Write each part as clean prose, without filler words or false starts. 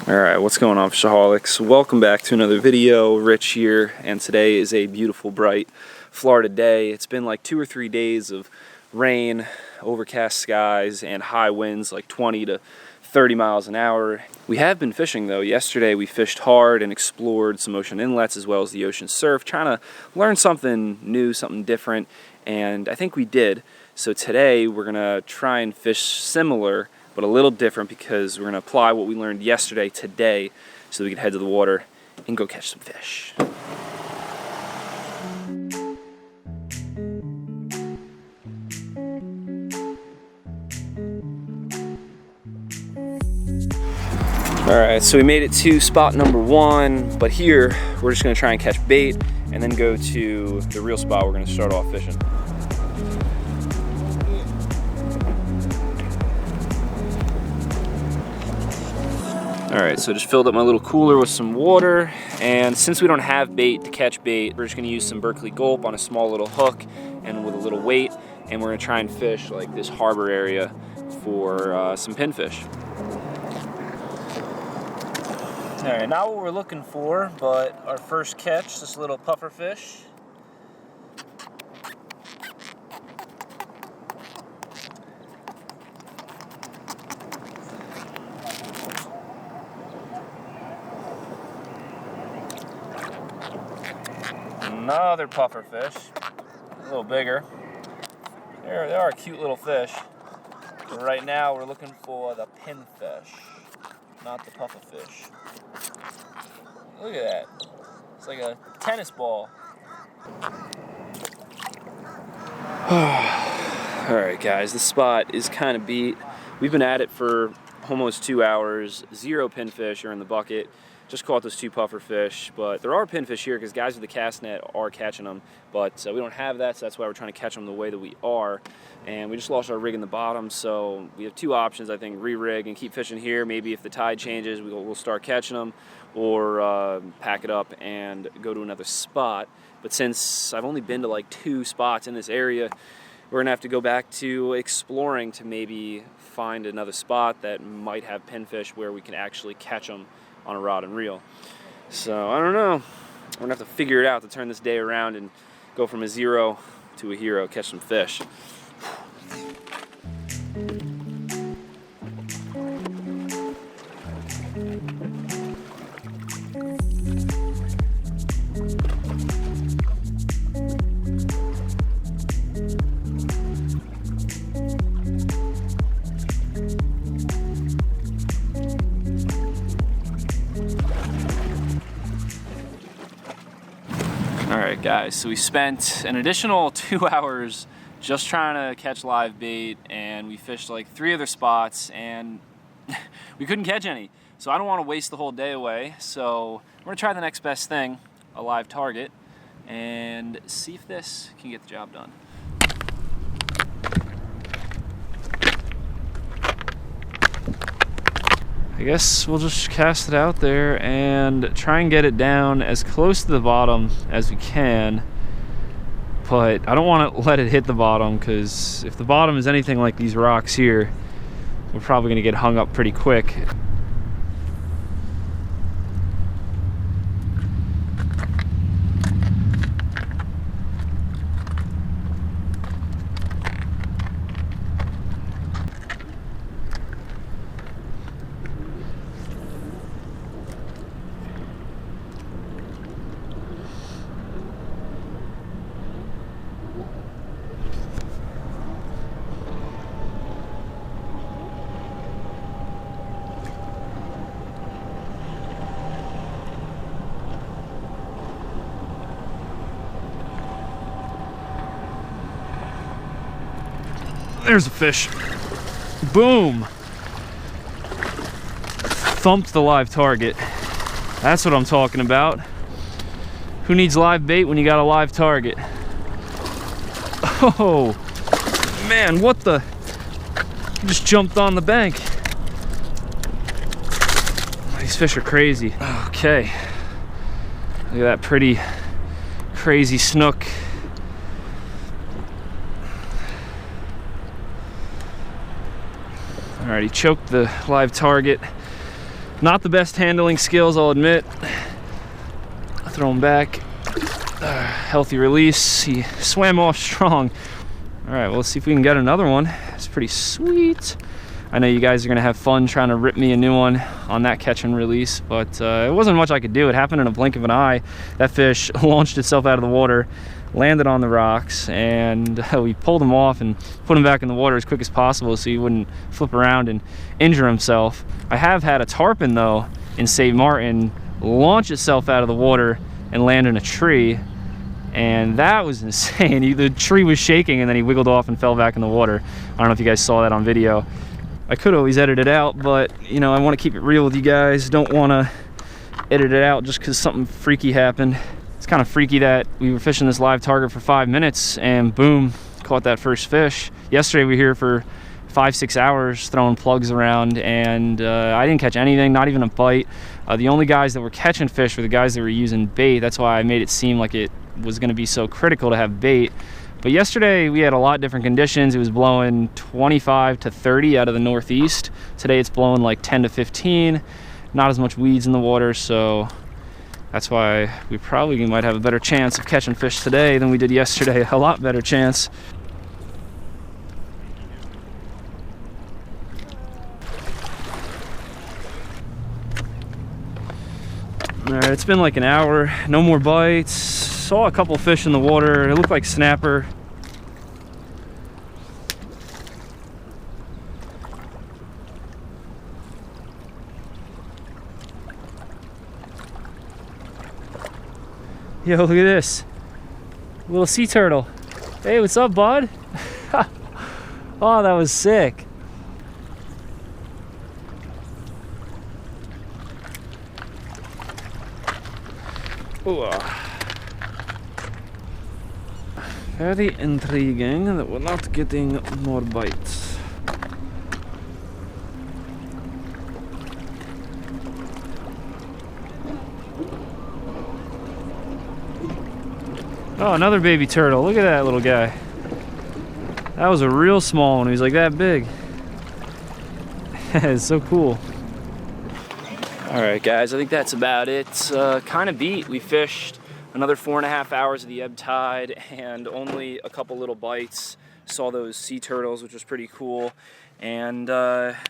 Alright, what's going on, Fishaholics? Welcome back to another video. Rich here, and today is a beautiful, bright Florida day. It's been like 2 or 3 days of rain, overcast skies, and high winds like 20 to 30 miles an hour. We have been fishing though. Yesterday we fished hard and explored some ocean inlets as well as the ocean surf, trying to learn something new, something different, and I think we did. So today we're gonna try and fish similar but a little different, because we're going to apply what we learned yesterday today so we can head to the water and go catch some fish. Alright, so we made it to spot number 1, but here we're just going to try and catch bait and then go to the real spot we're going to start off fishing. Alright, so I just filled up my little cooler with some water, and since we don't have bait to catch bait, we're just going to use some Berkeley Gulp on a small little hook and with a little weight, and we're going to try and fish like this harbor area for some pinfish. Alright, not what we're looking for, but our first catch, this little puffer fish. Another puffer fish, a little bigger. They are a cute little fish. But right now we're looking for the pinfish, not the puffer fish. Look at that. It's like a tennis ball. Alright guys, this spot is kind of beat. We've been at it for almost 2 hours. 0 pinfish are in the bucket. Just caught those 2 puffer fish, but there are pinfish here because guys with the cast net are catching them, but we don't have that, so that's why we're trying to catch them the way that we are. And we just lost our rig in the bottom, so we have 2 options, I think: re-rig and keep fishing here. Maybe if the tide changes, we'll start catching them, or pack it up and go to another spot. But since I've only been to like 2 spots in this area, we're gonna have to go back to exploring to maybe find another spot that might have pinfish where we can actually catch them on a rod and reel. So I don't know, we're gonna have to figure it out to turn this day around and go from a 0 to a hero, catch some fish. Alright guys, so we spent an additional 2 hours just trying to catch live bait, and we fished like 3 other spots and we couldn't catch any. So I don't want to waste the whole day away, so we're going to try the next best thing, a live target, and see if this can get the job done. I guess we'll just cast it out there and try and get it down as close to the bottom as we can. But I don't want to let it hit the bottom, because if the bottom is anything like these rocks here, we're probably going to get hung up pretty quick. There's a fish. Boom! Thumped the live target. That's what I'm talking about. Who needs live bait when you got a live target? Oh, man, what the? He just jumped on the bank. These fish are crazy. Okay. Look at that pretty crazy snook. Alright, he choked the live target. Not the best handling skills, I'll admit. Throw him back. Healthy release. He swam off strong. All right, well, let's see if we can get another one. It's pretty sweet. I know you guys are gonna have fun trying to rip me a new one on that catch and release, but it wasn't much I could do. It happened in a blink of an eye. That fish launched itself out of the water, landed on the rocks, and we pulled him off and put him back in the water as quick as possible so he wouldn't flip around and injure himself. I have had a tarpon, though, in St. Martin launch itself out of the water and land in a tree, and that was insane. The tree was shaking and then he wiggled off and fell back in the water. I don't know if you guys saw that on video. I could always edit it out, but you know, I want to keep it real with you guys. Don't want to edit it out just because something freaky happened. It's kind of freaky that we were fishing this live target for 5 minutes and boom, caught that first fish. Yesterday we were here for 5-6 hours throwing plugs around, and I didn't catch anything, not even a bite. The only guys that were catching fish were the guys that were using bait. That's why I made it seem like it was going to be so critical to have bait. But yesterday we had a lot different conditions. It was blowing 25 to 30 out of the northeast. Today it's blowing like 10 to 15. Not as much weeds in the water, so that's why we probably might have a better chance of catching fish today than we did yesterday. A lot better chance. All right, it's been like an hour, no more bites. Saw a couple fish in the water. It looked like snapper. Yo, look at this. Little sea turtle. Hey, what's up, bud? Oh, that was sick. Ooh. Very intriguing that we're not getting more bites. Oh, another baby turtle. Look at that little guy. That was a real small one. He was like that big. It's so cool. All right, guys, I think that's about it. Kind of beat. We fished another 4.5 hours of the ebb tide and only a couple little bites. Saw those sea turtles, which was pretty cool. And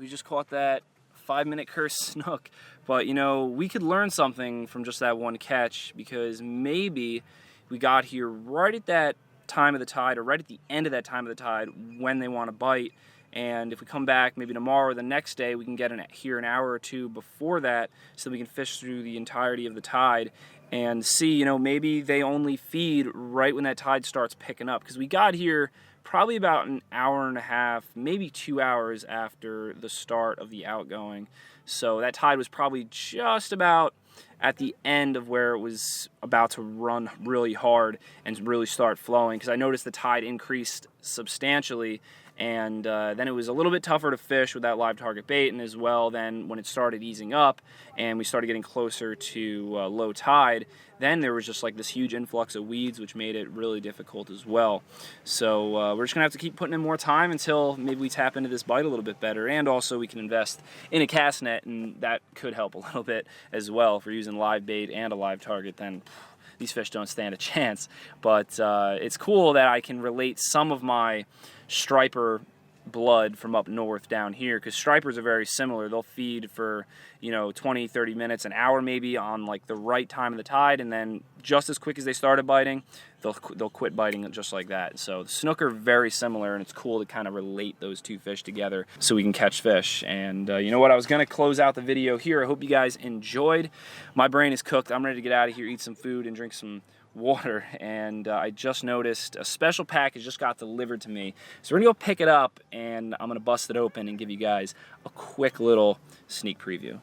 we just caught that 5-minute curse snook. But, you know, we could learn something from just that one catch, because maybe we got here right at that time of the tide, or right at the end of that time of the tide when they want to bite. And if we come back maybe tomorrow or the next day, we can get here an hour or two before that so that we can fish through the entirety of the tide and see, you know, maybe they only feed right when that tide starts picking up. Because we got here probably about an hour and a half, maybe 2 hours after the start of the outgoing. So that tide was probably just about at the end of where it was about to run really hard and really start flowing, because I noticed the tide increased substantially, and then it was a little bit tougher to fish with that live target bait, and as well then when it started easing up and we started getting closer to low tide, then there was just like this huge influx of weeds, which made it really difficult as well. So we're just gonna have to keep putting in more time until maybe we tap into this bite a little bit better, and also we can invest in a cast net, and that could help a little bit as well. If we're using live bait and a live target, then these fish don't stand a chance. But it's cool that I can relate some of my striper blood from up north down here, because stripers are very similar. They'll feed for, you know, 20-30 minutes, an hour maybe on like the right time of the tide, and then just as quick as they started biting, they'll quit biting just like that. So the snook are very similar, and it's cool to kind of relate those two fish together so we can catch fish. And you know what, I was gonna close out the video here. I hope you guys enjoyed. My brain is cooked. I'm ready to get out of here, eat some food, and drink some water. And I just noticed a special package just got delivered to me, so we're gonna go pick it up and I'm gonna bust it open and give you guys a quick little sneak preview.